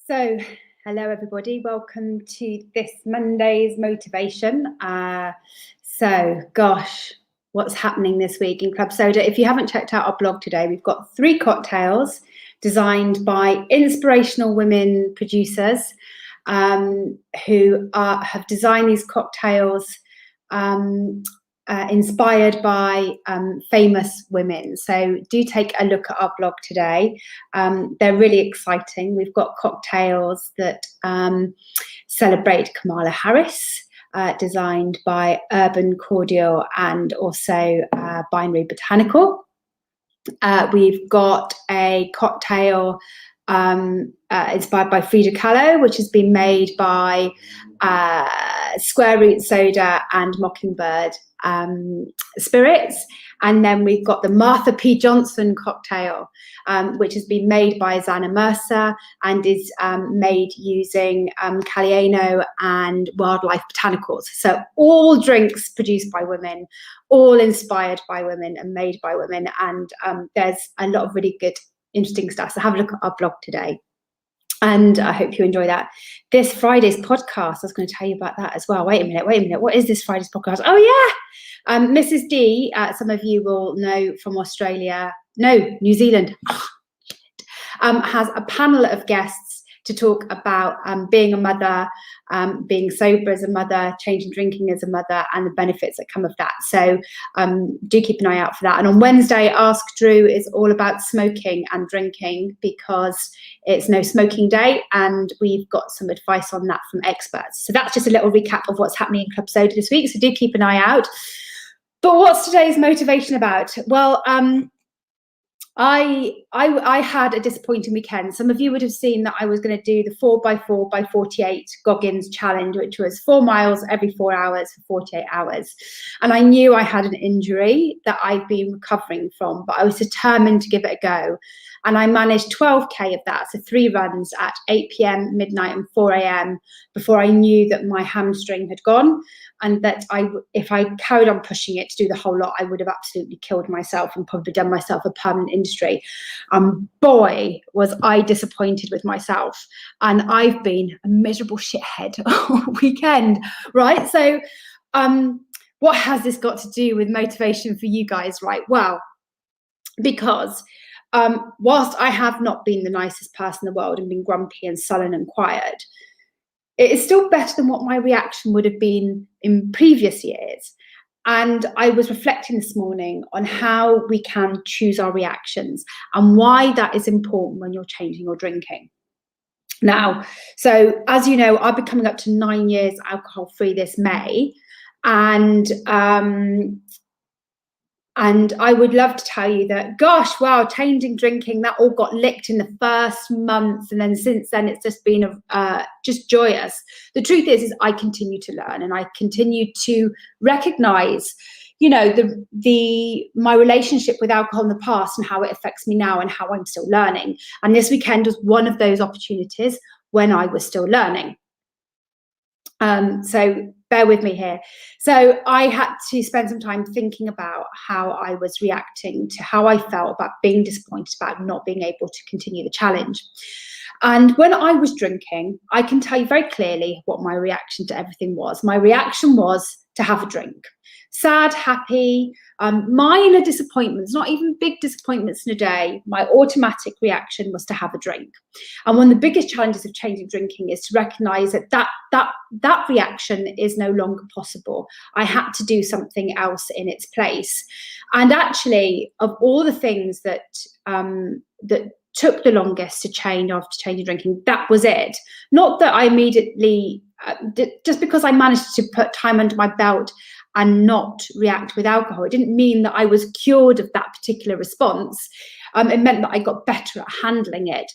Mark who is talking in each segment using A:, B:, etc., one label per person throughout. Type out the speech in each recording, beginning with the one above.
A: So, hello everybody, welcome to this Monday's motivation. Gosh, what's happening this week in Club Soda? If you haven't checked out our blog today, we've got 3 cocktails designed by inspirational women producers who have designed these cocktails inspired by famous women. So do take a look at our blog today. They're really exciting. We've got cocktails that celebrate Kamala Harris, designed by Urban Cordial and also Binary Botanical. We've got a cocktail inspired by Frida Kahlo, which has been made by Square Root Soda and Mockingbird spirits. And then we've got the Martha P. Johnson cocktail, which has been made by Zana Mercer and is made using Caliano and Wildlife Botanicals. So all drinks produced by women, all inspired by women and made by women. And there's a lot of really good, interesting stuff. So have a look at our blog today. And I hope you enjoy that. This Friday's podcast, I was going to tell you about that as well. Wait a minute. What is this Friday's podcast? Oh, yeah. Mrs. D, some of you will know from Australia, no, New Zealand, has a panel of guests to talk about being a mother, being sober as a mother, changing drinking as a mother, and the benefits that come of that. So do keep an eye out for that. And on Wednesday, Ask Drew is all about smoking and drinking because it's No Smoking Day, and we've got some advice on that from experts. So that's just a little recap of what's happening in Club Soda this week. So do keep an eye out. But what's today's motivation about? Well, I had a disappointing weekend. Some of you would have seen that I was going to do the 4x4x48 Goggins challenge, which was 4 miles every 4 hours for 48 hours. And I knew I had an injury that I'd been recovering from, but I was determined to give it a go. And I managed 12K of that, so 3 runs at 8 p.m, midnight and 4 a.m. before I knew that my hamstring had gone, and that if I carried on pushing it to do the whole lot, I would have absolutely killed myself and probably done myself a permanent injury. Boy, was I disappointed with myself. And I've been a miserable shithead all weekend, right? So what has this got to do with motivation for you guys, right? Well, because whilst I have not been the nicest person in the world and been grumpy and sullen and quiet, it is still better than what my reaction would have been in previous years. And I was reflecting this morning on how we can choose our reactions and why that is important when you're changing your drinking. Now, so as you know, I'll be coming up to 9 years alcohol-free this May. And I would love to tell you that, gosh, wow, changing drinking, that all got licked in the first month. And then since then, it's just been just joyous. The truth is I continue to learn, and I continue to recognize, you know, my relationship with alcohol in the past and how it affects me now and how I'm still learning. And this weekend was one of those opportunities when I was still learning. So bear with me here. So I had to spend some time thinking about how I was reacting to how I felt about being disappointed about not being able to continue the challenge. And when I was drinking, I can tell you very clearly what my reaction to everything was. My reaction was to have a drink. Sad, happy, minor disappointments, not even big disappointments in a day. My automatic reaction was to have a drink. And one of the biggest challenges of changing drinking is to recognize that reaction is no longer possible. I had to do something else in its place. And actually, of all the things that took the longest to change after changing drinking, that was it. Not that I immediately, just because I managed to put time under my belt and not react with alcohol, it didn't mean that I was cured of that particular response. It meant that I got better at handling it.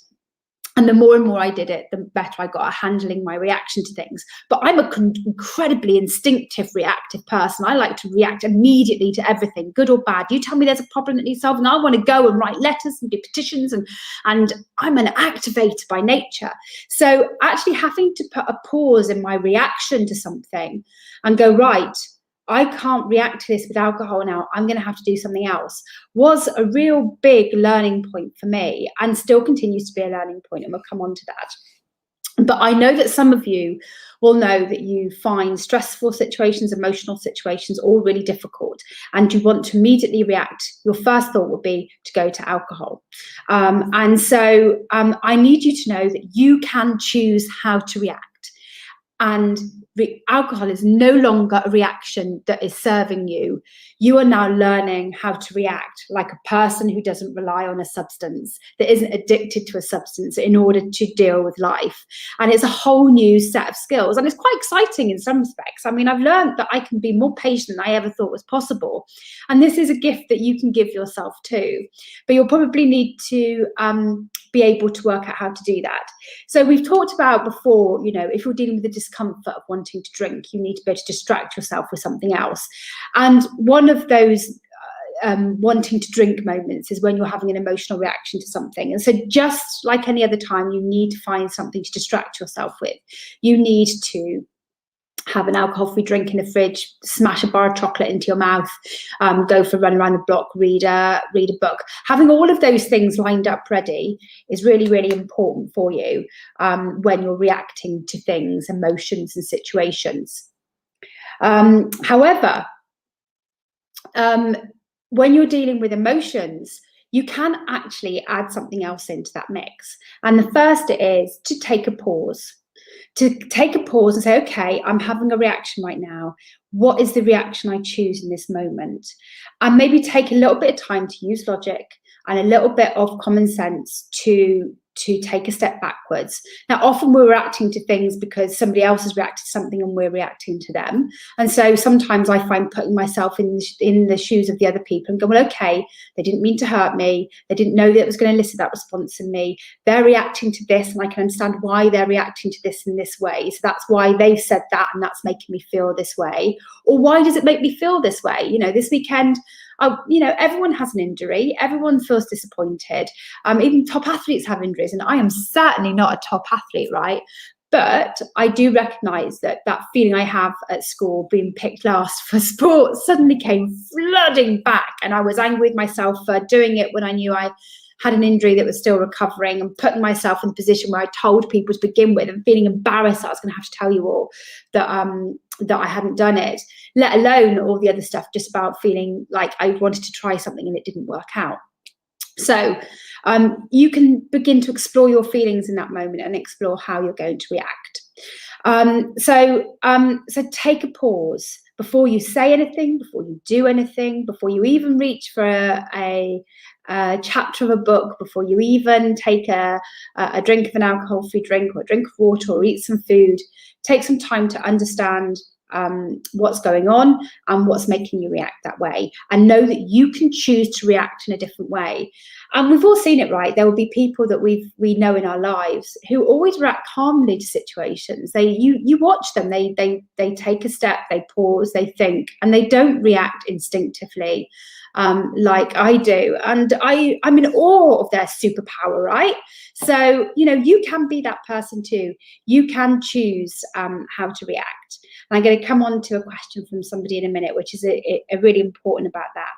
A: And the more and more I did it, the better I got at handling my reaction to things. But I'm an incredibly instinctive, reactive person. I like to react immediately to everything, good or bad. You tell me there's a problem that needs solving, I want to go and write letters and do petitions, and I'm an activator by nature. So actually having to put a pause in my reaction to something and go, right, I can't react to this with alcohol now, I'm going to have to do something else, was a real big learning point for me, and still continues to be a learning point, and we'll come on to that. But I know that some of you will know that you find stressful situations, emotional situations, all really difficult, and you want to immediately react. Your first thought would be to go to alcohol. And so I need you to know that you can choose how to react. And alcohol is no longer a reaction that is serving you. You are now learning how to react like a person who doesn't rely on a substance, that isn't addicted to a substance in order to deal with life. And it's a whole new set of skills. And it's quite exciting in some respects. I mean, I've learned that I can be more patient than I ever thought was possible. And this is a gift that you can give yourself too. But you'll probably need to be able to work out how to do that. So we've talked about before, you know, if you're dealing with the discomfort of wanting to drink, you need to be able to distract yourself with something else. And one of those wanting to drink moments is when you're having an emotional reaction to something. And so just like any other time, you need to find something to distract yourself with. You need to have an alcohol-free drink in the fridge, smash a bar of chocolate into your mouth, go for a run around the block, read a book. Having all of those things lined up ready is really, really important for you when you're reacting to things, emotions and situations. However, when you're dealing with emotions, you can actually add something else into that mix. And the first is to take a pause. To take a pause and say, okay, I'm having a reaction right now. What is the reaction I choose in this moment? And maybe take a little bit of time to use logic and a little bit of common sense to take a step backwards. Now, often we're reacting to things because somebody else has reacted to something and we're reacting to them. And so sometimes I find putting myself in the shoes of the other people and go, well, okay, they didn't mean to hurt me. They didn't know that it was going to elicit that response in me. They're reacting to this, and I can understand why they're reacting to this in this way. So that's why they've said that, and that's making me feel this way. Or why does it make me feel this way? You know, this weekend, you know, everyone has an injury. Everyone feels disappointed. Even top athletes have injuries, and I am certainly not a top athlete, right? But I do recognise that feeling I have at school, being picked last for sports, suddenly came flooding back, and I was angry with myself for doing it when I knew I had an injury that was still recovering, and putting myself in a position where I told people to begin with, and feeling embarrassed that I was going to have to tell you all that I hadn't done it, let alone all the other stuff, just about feeling like I wanted to try something and it didn't work out. So you can begin to explore your feelings in that moment and explore how you're going to react. So take a pause before you say anything, before you do anything, before you even reach for a chapter of a book, before you even take a drink of an alcohol-free drink, or a drink of water, or eat some food. Take some time to understand what's going on and what's making you react that way, and know that you can choose to react in a different way. And we've all seen it, right? There will be people that we know in our lives who always react calmly to situations. You watch them, they take a step, they pause, they think, and they don't react instinctively like I do. And I'm in awe of their superpower, right? So, you know, you can be that person too. You can choose how to react. And I'm going to come on to a question from somebody in a minute, which is a really important about that.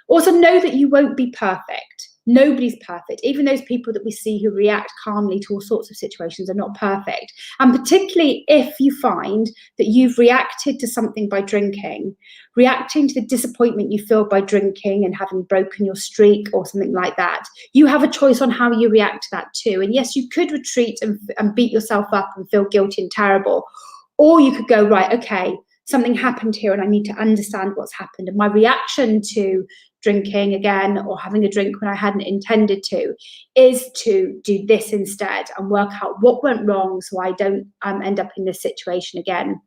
A: Also, know that you won't be perfect. Nobody's perfect. Even those people that we see who react calmly to all sorts of situations are not perfect. And particularly if you find that you've reacted to something by drinking, reacting to the disappointment you feel by drinking and having broken your streak or something like that, you have a choice on how you react to that too. And yes, you could retreat and beat yourself up and feel guilty and terrible. Or you could go, right, okay, something happened here and I need to understand what's happened. And my reaction to drinking again, or having a drink when I hadn't intended to, is to do this instead and work out what went wrong so I don't end up in this situation again.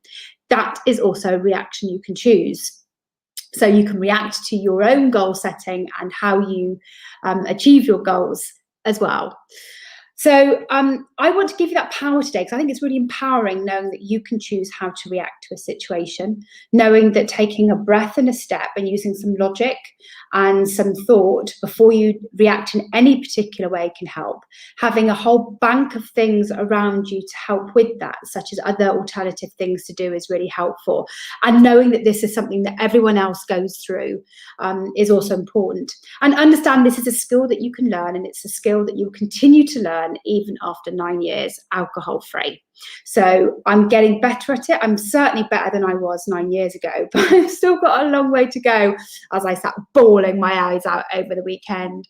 A: That is also a reaction you can choose. So you can react to your own goal setting and how you achieve your goals as well. So I want to give you that power today, because I think it's really empowering knowing that you can choose how to react to a situation, knowing that taking a breath and a step and using some logic and some thought before you react in any particular way can help. Having a whole bank of things around you to help with that, such as other alternative things to do, is really helpful. And knowing that this is something that everyone else goes through is also important. And understand this is a skill that you can learn, and it's a skill that you'll continue to learn again, even after 9 years, alcohol free. So I'm getting better at it. I'm certainly better than I was 9 years ago, but I've still got a long way to go, as I sat bawling my eyes out over the weekend.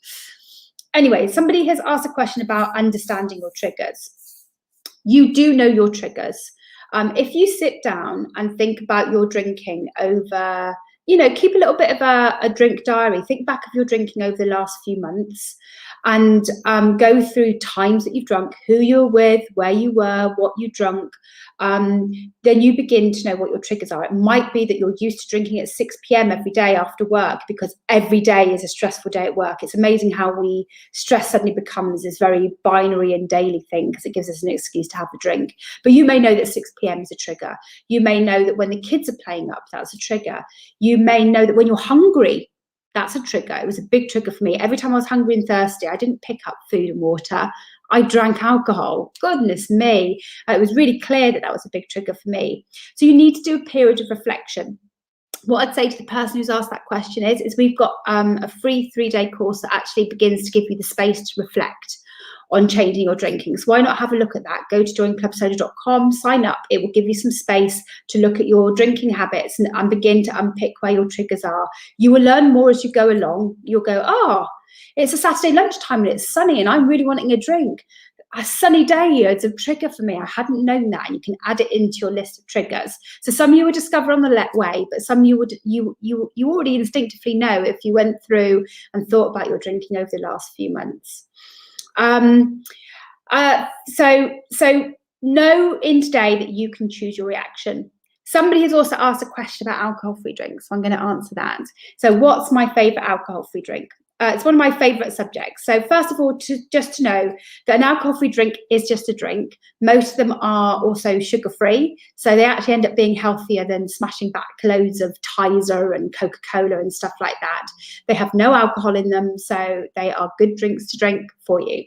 A: Anyway, somebody has asked a question about understanding your triggers. You do know your triggers. If you sit down and think about your drinking over, keep a little bit of a drink diary. Think back of your drinking over the last few months and go through times that you've drunk, who you're with, where you were, what you drunk. Then you begin to know what your triggers are. It might be that you're used to drinking at 6 p.m. every day after work because every day is a stressful day at work. It's amazing how stress suddenly becomes this very binary and daily thing because it gives us an excuse to have a drink. But you may know that 6 p.m. is a trigger. You may know that when the kids are playing up, that's a trigger. You may know that when you're hungry, that's a trigger. It was a big trigger for me. Every time I was hungry and thirsty, I didn't pick up food and water. I drank alcohol. Goodness me. It was really clear that was a big trigger for me. So you need to do a period of reflection. What I'd say to the person who's asked that question is we've got a free 3-day course that actually begins to give you the space to reflect on changing your drinking. So why not have a look at that? Go to joinclubsoda.com, sign up. It will give you some space to look at your drinking habits and begin to unpick where your triggers are. You will learn more as you go along. You'll go, it's a Saturday lunchtime and it's sunny and I'm really wanting a drink. A sunny day is a trigger for me. I hadn't known that. And you can add it into your list of triggers. So some you would discover on the way, but some you already instinctively know if you went through and thought about your drinking over the last few months. So know in today that you can choose your reaction. Somebody has also asked a question about alcohol-free drinks, so I'm going to answer that. So what's my favorite alcohol-free drink? It's one of my favorite subjects. So first of all, just to know that an alcohol-free drink is just a drink. Most of them are also sugar-free. So they actually end up being healthier than smashing back loads of Tizer and Coca-Cola and stuff like that. They have no alcohol in them, so they are good drinks to drink for you.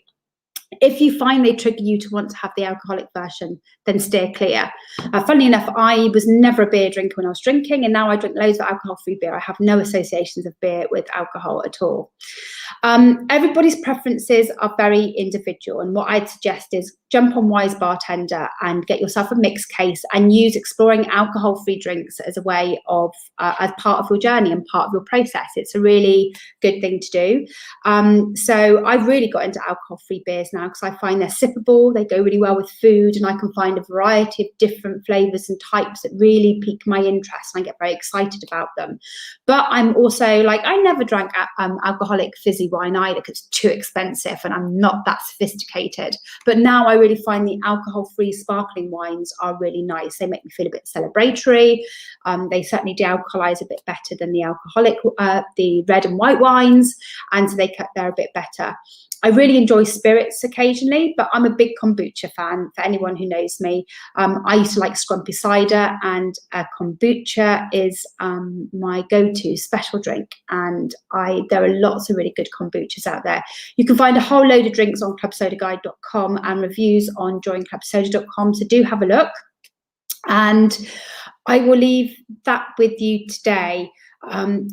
A: If you find they trigger you to want to have the alcoholic version, then steer clear. Funnily enough, I was never a beer drinker when I was drinking, and now I drink loads of alcohol-free beer. I have no associations of beer with alcohol at all. Everybody's preferences are very individual, and what I'd suggest is jump on Wise Bartender and get yourself a mixed case and use exploring alcohol-free drinks as a way of, as part of your journey and part of your process. It's a really good thing to do. So I've really got into alcohol-free beers now because I find they're sippable, they go really well with food, and I can find a variety of different flavours and types that really pique my interest, and I get very excited about them. But I'm also like, I never drank alcoholic fizzy wine either because it's too expensive and I'm not that sophisticated. But now I really find the alcohol-free sparkling wines are really nice. They make me feel a bit celebratory. They certainly de-alcoholize a bit better than the alcoholic, the red and white wines, and so they're a bit better. I really enjoy spirits occasionally, but I'm a big kombucha fan. For anyone who knows me, I used to like scrumpy cider, and kombucha is my go-to special drink. And there are lots of really good kombuchas out there. You can find a whole load of drinks on clubsodaguide.com and reviews on joinclubsoda.com. So do have a look. And I will leave that with you today.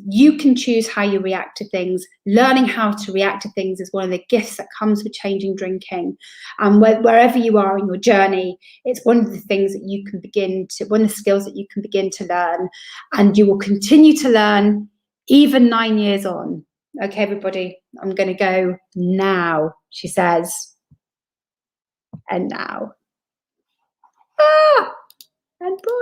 A: You can choose how you react to things. Learning how to react to things is one of the gifts that comes with changing drinking. And wherever you are in your journey, it's one of the things that you can one of the skills that you can begin to learn, and you will continue to learn even 9 years on. Okay, everybody, I'm going to go now, she says. And now.